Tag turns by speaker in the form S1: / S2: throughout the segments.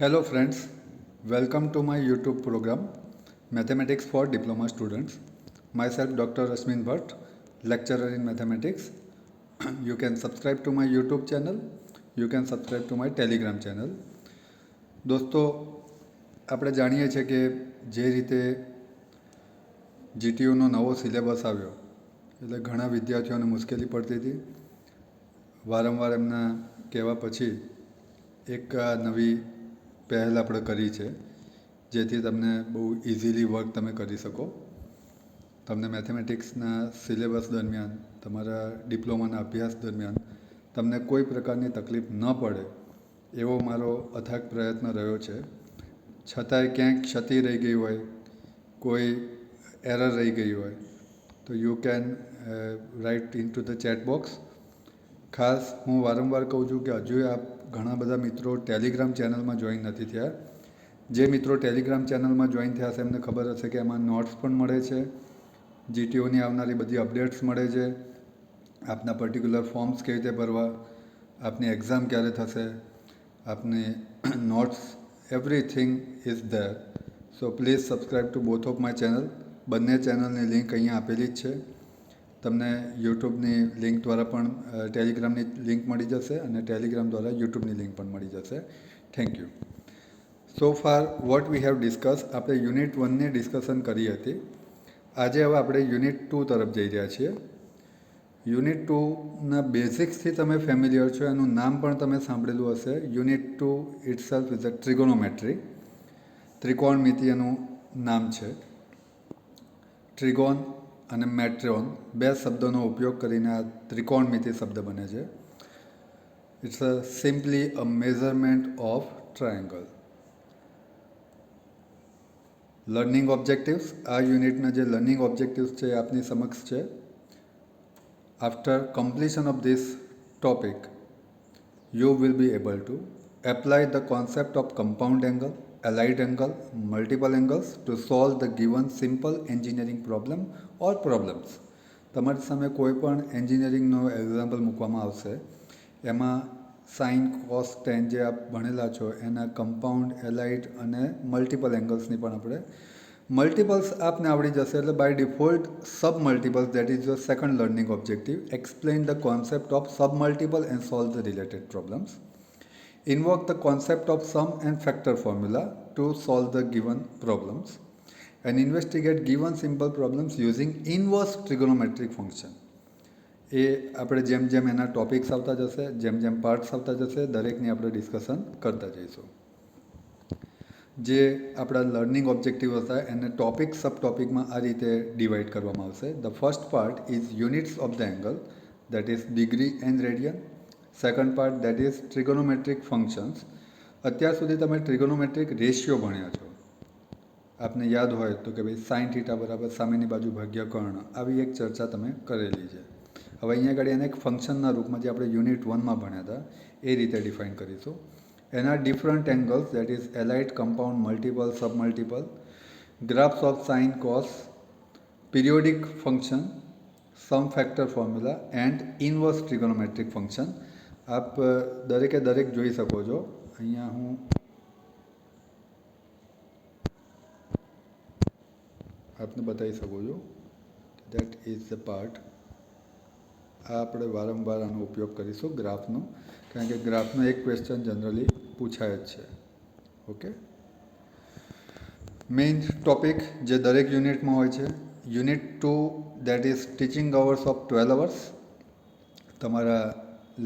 S1: Hello friends, welcome to my YouTube program Mathematics for Diploma Students. Myself Dr. Rasmin Bhatt, lecturer in mathematics. You can subscribe to my YouTube channel. You can subscribe to my Telegram channel. દોસ્તો આપણે જાણીએ છીએ કે જે રીતે જીટીયુનો નવો syllabus આવ્યો એટલે ઘણા વિદ્યાર્થીઓને મુશ્કેલી પડતી હતી. વારંવાર એમના કહેવા પછી એક નવી પહેલ આપણે કરી છે જેથી તમને બહુ ઇઝીલી વર્ક તમે કરી શકો. તમને મેથેમેટિક્સના સિલેબસ દરમિયાન તમારા ડિપ્લોમાના અભ્યાસ દરમિયાન તમને કોઈ પ્રકારની તકલીફ ન પડે એવો મારો અથાગ પ્રયત્ન રહ્યો છે. છતાંય ક્યાંક ક્ષતિ રહી ગઈ હોય, કોઈ એરર રહી ગઈ હોય તો you can write in to the chat box. ખાસ હું વારંવાર કહું છું કે હજુ આપ ઘણા બધા મિત્રો ટેલિગ્રામ ચેનલમાં જોઈન નથી થયા. જે મિત્રો ટેલિગ્રામ ચેનલમાં જોઈન થયા છે એમને ખબર હશે કે એમાં નોટ્સ પણ મળે છે, જીટીઓની આવનારી બધી અપડેટ્સ મળે છે, આપના પર્ટિક્યુલર ફોર્મ્સ કેવી રીતે ભરવા, આપની એક્ઝામ ક્યારે થશે, આપની notes, everything is there. So please subscribe two both of my channel. બંને ચેનલની લિંક અહીંયા આપેલી જ છે. તમને યુટ્યુબની લિંક દ્વારા પણ ટેલિગ્રામની લિંક મળી જશે અને ટેલિગ્રામ દ્વારા યુટ્યુબની લિંક પણ મળી જશે. Thank you. So far what we have discuss, આપણે યુનિટ 1ની ડિસ્કશન કરી હતી. આજે હવે આપણે યુનિટ 2 તરફ જઈ રહ્યા છીએ. યુનિટ 2ના બેઝિક્સથી તમે ફેમિલિયર છો, એનું નામ પણ તમે સાંભળેલું હશે. Unit 2 itself is a trigonometry. ત્રિકોણમિતિ એનું નામ છે. ટ્રિગોન અને મેટ્રોન બે શબ્દોનો ઉપયોગ કરીને આ ત્રિકોણમિતિ શબ્દ બને છે. It's a simply a measurement of triangle. Learning objectives, આ યુનિટના જે લર્નિંગ ઓબ્જેક્ટિવ્સ છે એ આપની સમક્ષ છે. After completion of this topic you will be able to apply the concept of compound angle, allied angle, multiple angles to solve the given simple engineering problem or problems. તમારી સામે કોઈ પણ એન્જિનિયરિંગનો example મૂકવામાં આવશે, એમાં સાઇન, કોસ, ટેન જે આપ ભણેલા છો એના કમ્પાઉન્ડ, એલાઇડ અને મલ્ટિપલ એંગલ્સની પણ આપણે મલ્ટિપલ્સ આપને આવડી જશે. એટલે by default sub multiples, that is your second learning objective. Explain the concept of sub multiple and solve the related problems. Invoke the concept of sum and factor formula to solve the given problems, and investigate given simple problems using inverse trigonometric function. એ આપણે જેમ જેમ એના topics આવતા જશે, જેમ જેમ parts આવતા જશે, દરેકની આપણે ડિસ્કશન કરતા જઈશું. જે આપણા લર્નિંગ ઓબ્જેક્ટિવ હતા એને ટોપિક સબ ટોપિકમાં આ રીતે ડિવાઈડ કરવામાં આવશે. The first part is units of the angle, that is degree and radian. Second part that is trigonometric functions. અત્યાર સુધી તમે ટ્રિગોનોમેટ્રિક રેશિયો ભણ્યા છો. આપને યાદ હોય તો કે ભાઈ સાઇન થીટા બરાબર સામેની બાજુ ભાગ્યા કર્ણ, આવી એક ચર્ચા તમે કરેલી છે. હવે અહીંયા આગળ એને એક ફંક્શનના રૂપમાં જે આપણે યુનિટ 1માં ભણ્યા હતા એ રીતે ડિફાઇન કરીશું. એના different angles, that is allied, compound, multiple, sub multiple, graphs of sine, cos, periodic function, sum factor formula and inverse trigonometric function. આપ દરેકે દરેક જોઈ શકો છો. અહીંયા હું આપને બતાવી શકું છું. That is the part. આ આપણે વારંવાર આનો ઉપયોગ કરીશું ગ્રાફનો, કારણ કે ગ્રાફનો એક ક્વેશ્ચન જનરલી પૂછાય જ છે. ઓકે, મેઇન ટોપિક જે દરેક યુનિટમાં હોય છે. Unit 2 that is teaching hours of 12 hours. તમારા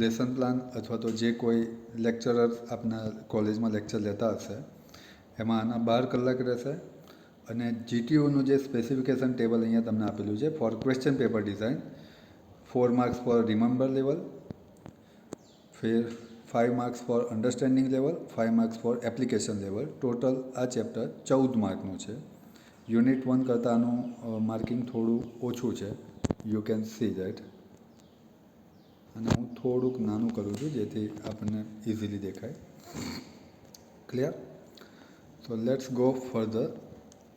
S1: લેસન પ્લાન અથવા તો જે કોઈ લેક્ચરર્સ આપના કોલેજમાં લેક્ચર લેતા હશે એમાં આના 12 કલાક રહેશે. અને જીટીયુનું જે સ્પેસિફિકેશન ટેબલ અહીંયા તમને આપેલું છે for question paper design, 4 marks for remember level, ફિર 5 marks for understanding level, 5 marks for application level. Total આ ચેપ્ટર 14 માર્કનું છે. યુનિટ 1 કરતાં આનું માર્કિંગ થોડું ઓછું છે. You can see that. અને હું થોડુંક નાનું કરું છું જેથી આપણને ઇઝીલી દેખાય. Clear? So let's go further.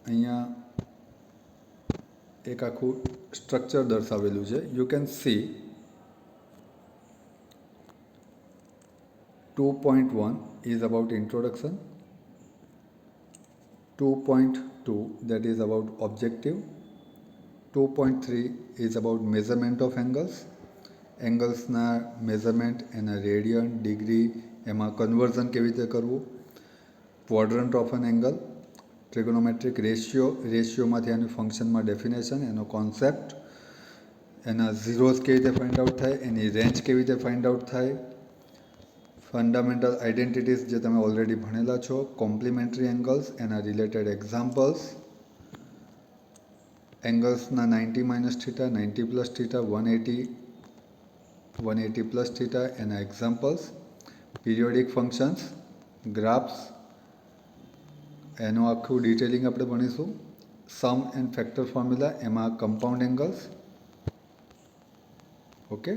S1: અહીંયા એક આખું સ્ટ્રક્ચર દર્શાવેલું છે. You can C 2.1 is about introduction, 2.2 that is about objective, 2.3 is about measurement of angles, એંગલ્સના મેઝરમેન્ટ એના રેડિયન ડિગ્રી એમાં કન્વર્ઝન કેવી રીતે કરવું, quadrant of an angle, trigonometric રેશિયોમાંથી એની ફંક્શનમાં ડેફિનેશન, એનો કોન્સેપ્ટ, એના ઝીરોઝ કેવી રીતે ફાઇન્ડ આઉટ થાય, એની રેન્જ કેવી રીતે ફાઇન્ડ આઉટ થાય, ફંડામેન્ટલ આઇડેન્ટિટીઝ જે તમે ઓલરેડી ભણેલા છો, કોમ્પ્લિમેન્ટરી એંગલ્સ એના રિલેટેડ એક્ઝામ્પલ્સ, એંગલ્સના 90 minus theta, 90 plus theta, 180 plus theta એના એક્ઝામ્પલ્સ, પીરિયોડિક ફંક્શન્સ, ગ્રાફ્સ એનું આખું ડિટેલિંગ આપણે ભણીશું, સમ એન્ડ ફેક્ટર ફોર્મ્યુલા એમાં કમ્પાઉન્ડ એંગલ્સ. ઓકે,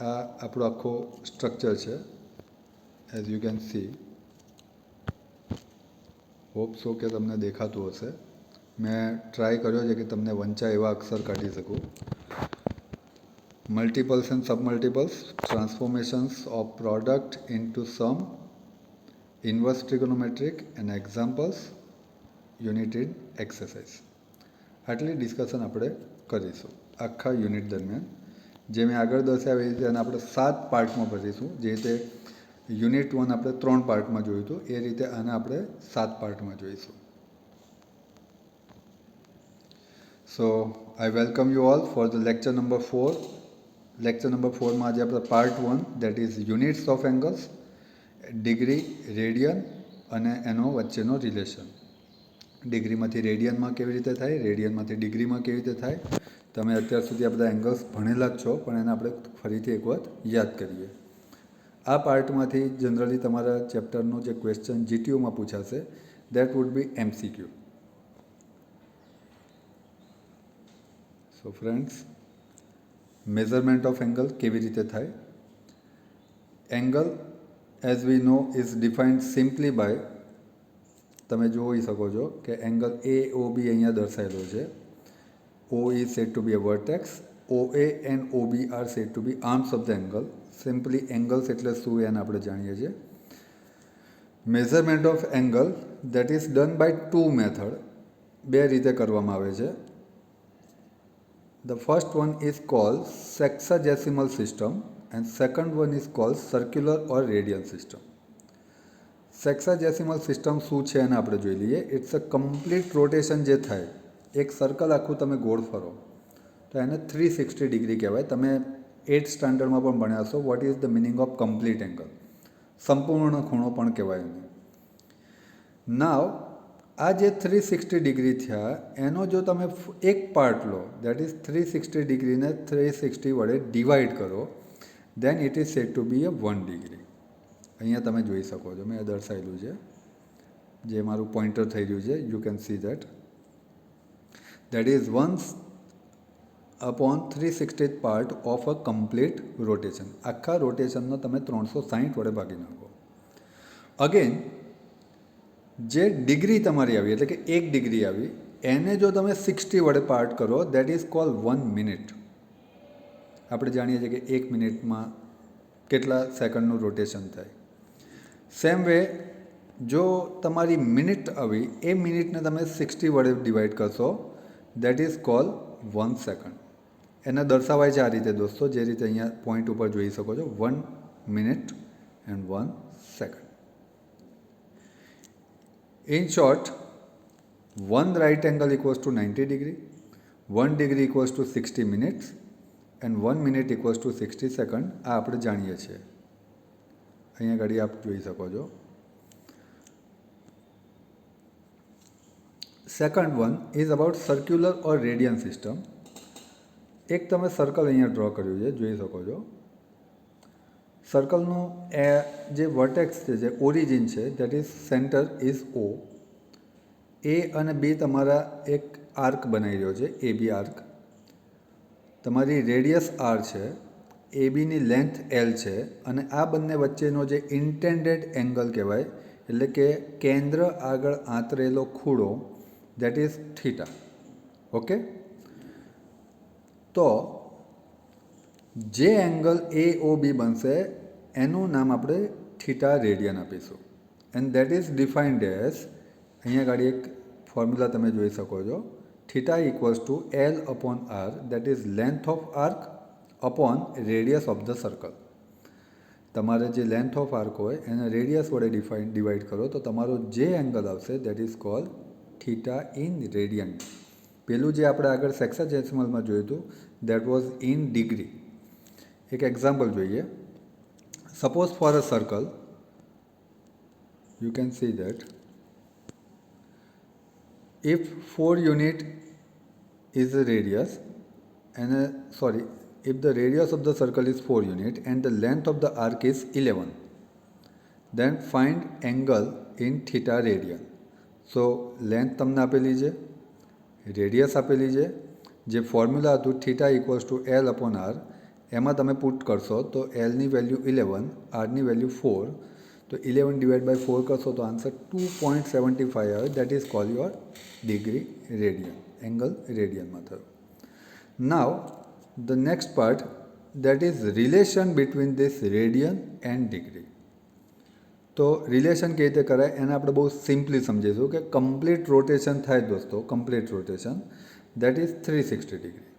S1: આ આપણો આખો સ્ટ્રક્ચર છે as you can see. Hope so કે તમને દેખાતું હશે. મેં ટ્રાય કર્યો છે કે તમને વંચાય એવા અક્ષર કાઢી શકું. Multiples and submultiples, transformations of product into sum, inverse trigonometric and examples, unit in exercise. આટલી ડિસ્કશન આપણે કરીશું આખા યુનિટ દરમિયાન. જે મેં આગળ દર્શાવી રીતે અને આપણે 7 પાર્ટમાં ભરીશું. જે રીતે યુનિટ 1 આપણે 3 પાર્ટમાં જોયું હતું એ રીતે આને આપણે 7 પાર્ટમાં જોઈશું. So I welcome you all for the lecture number 4. Lecture number 4માં આજે આપણે part 1 that is units of angles, degree, radian અને એનો વચ્ચેનો રિલેશન. ડિગ્રીમાંથી રેડિયનમાં કેવી રીતે થાય, રેડિયનમાંથી ડિગ્રીમાં કેવી રીતે થાય. તમે અત્યાર સુધી આ બધા એંગલ્સ ભણેલા જ છો, પણ એને આપણે ફરીથી એક વખત યાદ કરીએ. આ પાર્ટમાંથી જનરલી તમારા ચેપ્ટરનો જે ક્વેશ્ચન જીટીયુમાં પૂછાશે that would be MCQ. So friends, measurement of angle કેવી રીતે થાય. Angle as we know is defined simply by, તમે જોઈ શકો છો કે એંગલ એ ઓ બી અહીંયા દર્શાવેલો છે. O is said to be a vertex, OA and OB are said to be arms of the angle. Simply angles એટલે શું એને આપણે જાણીએ છીએ. Measurement of angle that is done by 2 method, 2 રીતે કરવામાં આવે છે. The first one is called sexagesimal system and second one is called circular or radial system. Sexagesimal system શું છે એને આપણે જોઈ લઈએ. ઇટ્સ અ કમ્પ્લીટ રોટેશન જે થાય, એક સર્કલ આખું તમે ગોળ ફરો તો એને 360 ડિગ્રી કહેવાય. તમે 8th સ્ટાન્ડર્ડમાં પણ ભણ્યા છો what is the meaning of complete angle. સંપૂર્ણ ખૂણો પણ કહેવાય એને. નાવ આ જે 360 ડિગ્રી થયા એનો જો તમે એક પાર્ટ લો દેટ ઇઝ 360 ડિગ્રીને 360 વડે ડિવાઈડ કરો then it is said to be a 1 degree. અહીંયા તમે જોઈ શકો છો, મેં દર્શાવેલું છે જે મારું પોઇન્ટર થઈ રહ્યું છે. You can see that is 1/360th part of a complete rotation. આખા રોટેશનનો તમે 360 વડે ભાગી નાખો. અગેન જે ડિગ્રી તમારી આવી એટલે કે 1 ડિગ્રી આવી એને જો તમે 60 વડે પાર્ટ કરો દેટ ઇઝ કોલ 1 મિનિટ. આપણે જાણીએ છીએ કે 1 મિનિટમાં કેટલા સેકન્ડનું રોટેશન થાય. સેમ વે જો તમારી મિનિટ આવી એ મિનિટને તમે 60 વડે ડિવાઈડ કરશો દેટ ઇઝ કોલ 1 સેકન્ડ. એને દર્શાવાય છે આ રીતે દોસ્તો, જે રીતે અહીંયા પોઈન્ટ ઉપર જોઈ શકો છો 1 minute and 1 second. In short, 1 right angle equals to 90 degree, 1 degree equals to 60 minutes and 1 minute equals to 60 second. આ આપણે જાણીએ છીએ. અહીંયા ઘડી આપ જોઈ શકો છો. Second one is about circular or radian system. એક તમે સર્કલ અહીંયા ડ્રો કર્યું છે, જોઈ શકો છો. સર્કલનું જે વર્ટેક્સ છે, જે ઓરિજિન છે that is centre is O. એ અને બી તમારા એક આર્ક બનાવી રહ્યો છે, એ બી આર્ક. તમારી રેડિયસ R છે, એ બીની લેન્થ L છે અને આ બંને વચ્ચેનો જે ઇન્ટેન્ડેડ એંગલ કહેવાય એટલે કે કેન્દ્ર આગળ આંતરેલો ખૂણો દેટ ઇઝ થીટા. ઓકે, તો જે એંગલ AOB બનશે એનું નામ આપણે થીટા રેડિયન આપીશું and that is defined as, અહીંયા આગળ એક ફોર્મ્યુલા તમે જોઈ શકો છો. Theta equals to L upon R, that is length of arc upon radius of the circle. તમારે જે લેન્થ ઓફ આર્ક હોય એને રેડિયસ વડે ડિવાઈડ કરો તો તમારો જે એંગલ આવશે that is called theta in radian. પેલું જે આપણે આગળ સેક્સાડેસિમલમાં જોયું હતું દેટ વોઝ ઇન ડિગ્રી. એક એક્ઝામ્પલ જોઈએ. Suppose for a circle you can see that if 4 unit is the radius and if the radius of the circle is 4 unit and the length of the arc is 11, then find angle in theta radian. So length તમને આપેલી છે, radius આપેલી છે, જે formula હતું theta equals to L upon R, એમાં તમે put કરશો તો એલની વેલ્યુ 11, આરની વેલ્યુ 4, તો 11 ડિવાઇડ બાય 4 કરશો તો આન્સર 2.75 આવે. That is call your degree radian, angle રેડિયનમાં થયો. Now the next part that is relation between this radian and degree. તો રિલેશન કેવી રીતે કરાય એને આપણે બહુ સિમ્પલી સમજીશું કે કમ્પ્લીટ રોટેશન થાય દોસ્તો, complete rotation that is 360 degree.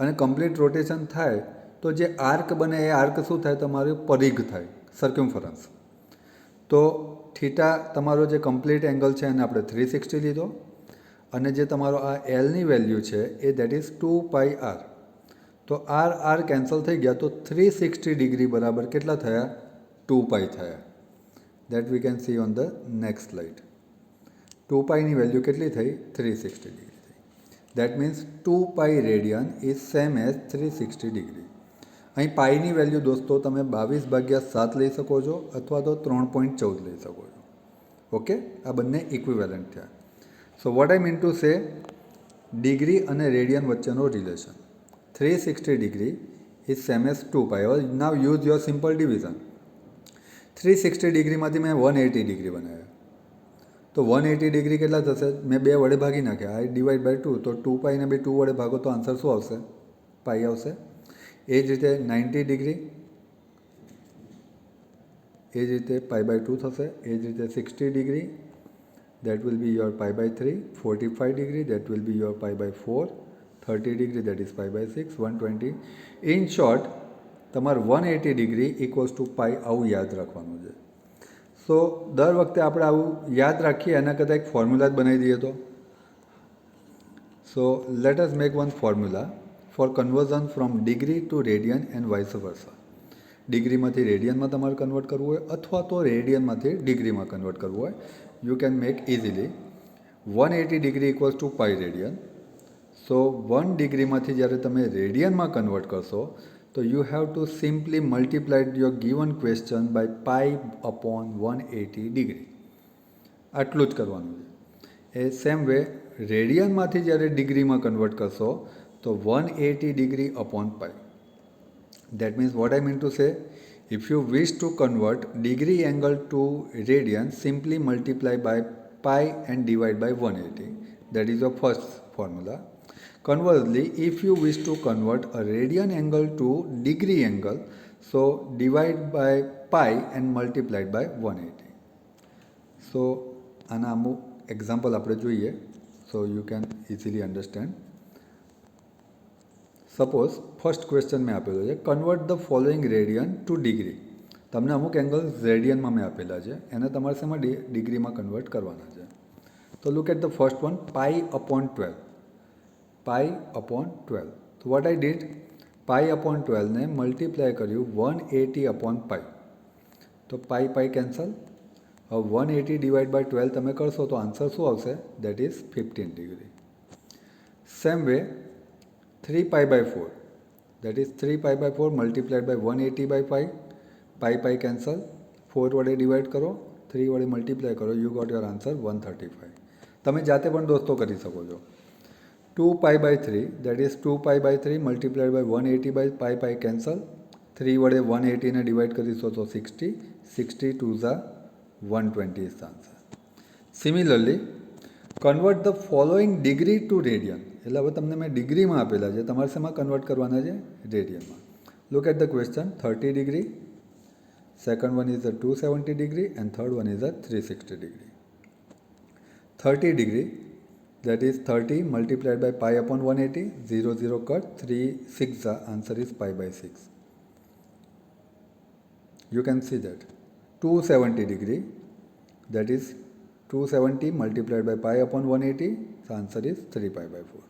S1: અને કમ્પ્લીટ રોટેશન થાય તો જે આર્ક બને એ આર્ક શું થાય, તમારું પરિઘ થાય, સર્ક્યુમ્ફરન્સ. તો થીટા તમારો જે કમ્પ્લીટ એંગલ છે એને આપણે 360 લીધો અને જે તમારો આ એલની વેલ્યુ છે એ દેટ ઇઝ 2 પાઈ આર. તો આર કેન્સલ થઈ ગયા તો 360 ડિગ્રી બરાબર કેટલા થયા, 2 પાઈ થયા. That we can see on the next slide. 2 પાઈની વેલ્યુ કેટલી થઈ, 360 ડિગ્રી થઈ. That means 2 pi radian is same as 360 degree. અહીં પાઈની વેલ્યુ દોસ્તો તમે 22/7 લઈ શકો છો અથવા તો 3.14 લઈ શકો છો. ઓકે, આ બંને ઇક્વિવેલન્ટ થયા. So what I mean to say, degree અને રેડિયન વચ્ચેનો relation 360 degree is same as 2 pi. હવે now use your simple division. 360 ડિગ્રીમાંથી મેં 180 ડિગ્રી બનાવ્યા તો 180 ડિગ્રી કેટલા થશે, મેં 2 વડે ભાગી નાખ્યા, આઈ ડિવાઈડ બાય 2, તો 2 પાઈને બી 2 વડે ભાગો તો આન્સર શું આવશે, પાઈ આવશે. એ જ રીતે 90 ડિગ્રી, એ જ રીતે પાઈ બાય 2 થશે. એ જ રીતે 60 degree that will be your pi by 3, 45 degree that will be your pi by 4, 30 degree that is pi by 6, 120. In short તમારે 180 ડિગ્રી ઇક્વલ્સ ટુ પાઈ, આવું યાદ રાખવાનું છે. સો દર વખતે આપણે આવું યાદ રાખીએ એના કરતાં એક ફોર્મ્યુલા જ બનાવી દઈએ તો. So let us make one formula for conversion from degree to radian and vice versa. ડિગ્રીમાંથી રેડિયનમાં તમારે કન્વર્ટ કરવું હોય અથવા તો રેડિયનમાંથી ડિગ્રીમાં કન્વર્ટ કરવું હોય, you can make easily. 180 degree equals to pi radian. So 1 ડિગ્રીમાંથી જ્યારે તમે રેડિયનમાં કન્વર્ટ કરશો તો you have to simply multiply your given question by pi upon 180 degree. આટલું જ કરવાનું છે. એ સેમ વે રેડિયનમાંથી જ્યારે ડિગ્રીમાં કન્વર્ટ કરશો તો 180 degree upon pi. That means what I mean to say, if you wish to convert degree angle to radian, simply multiply by pi and divide by 180. That is your first formula. Conversely, if you wish to convert a radian angle to degree angle, so divide by pi and multiply by 180. So આના અમુક example આપણે જોઈએ, so you can easily understand. Suppose first question મેં આપેલો છે, convert the following radian to degree. તમને અમુક angle રેડિયનમાં મેં આપેલા છે, એને તમારે શેમાં ડિગ્રીમાં કન્વર્ટ કરવાના છે. તો look at the first one, pi upon 12. Pi upon 12. તો what I did, pi upon 12 ને મલ્ટીપ્લાય કર્યું 180 અપોન પાઈ. તો પાઈ પાઈ કેન્સલ. હવે 180 ડિવાઇડ બાય 12 તમે કરશો તો આન્સર શું આવશે, that is 15 degree. Same way 3 pi by 4, that is 3 pi by 4 multiplied by 180 by pi, pi pi cancel, 4 વડે ડિવાઈડ કરો, 3 વડે મલ્ટીપ્લાય કરો, યુ ગોટ યોર આન્સર 135. તમે જાતે પણ દોસ્તો કરી શકો છો. 2 pi by 3, that is 2 pi by 3 multiplied by 180 by pi pi cancel, 3 વડે 180 ને ડિવાઈડ કરીશો તો 60, 60 2 Jha 120 is the answer. Similarly, convert the following degree to radian. એટલે હવે તમને મેં ડિગ્રીમાં આપેલા છે, તમારે શેમાં કન્વર્ટ કરવાના છે, રેડિયનમાં. Look at the question, 30 degree, second one is a 270 degree and third one is a 360 degree. 30 degree that is 30 multiplied by pi upon 180, 0 0 cut, 3 6, the answer is pi by 6. You can see that 270 degree, that is 270 multiplied by pi upon 180, the answer is 3 pi by 4.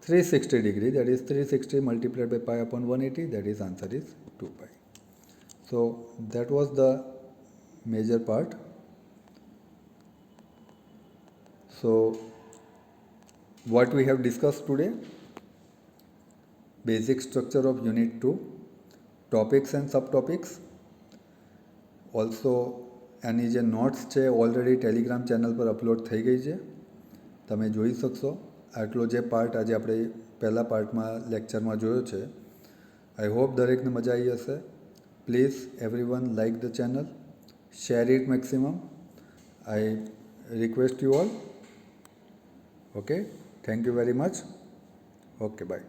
S1: 360 degree, that is 360 multiplied by pi upon 180, that is answer is 2 pi. So that was the major part. So what we have discussed today: basic structure of unit 2, topics and subtopics. Also એની જે notes છે already Telegram channel પર upload થઈ ગઈ છે, તમે જોઈ શકશો. આટલો જે પાર્ટ આજે આપણે પહેલા પાર્ટમાં લેક્ચરમાં જોયો છે, આઈ હોપ દરેકને મજા આવી હશે. Please everyone like the channel, share it maximum. I request you all. Okay, thank you very much. Okay, by.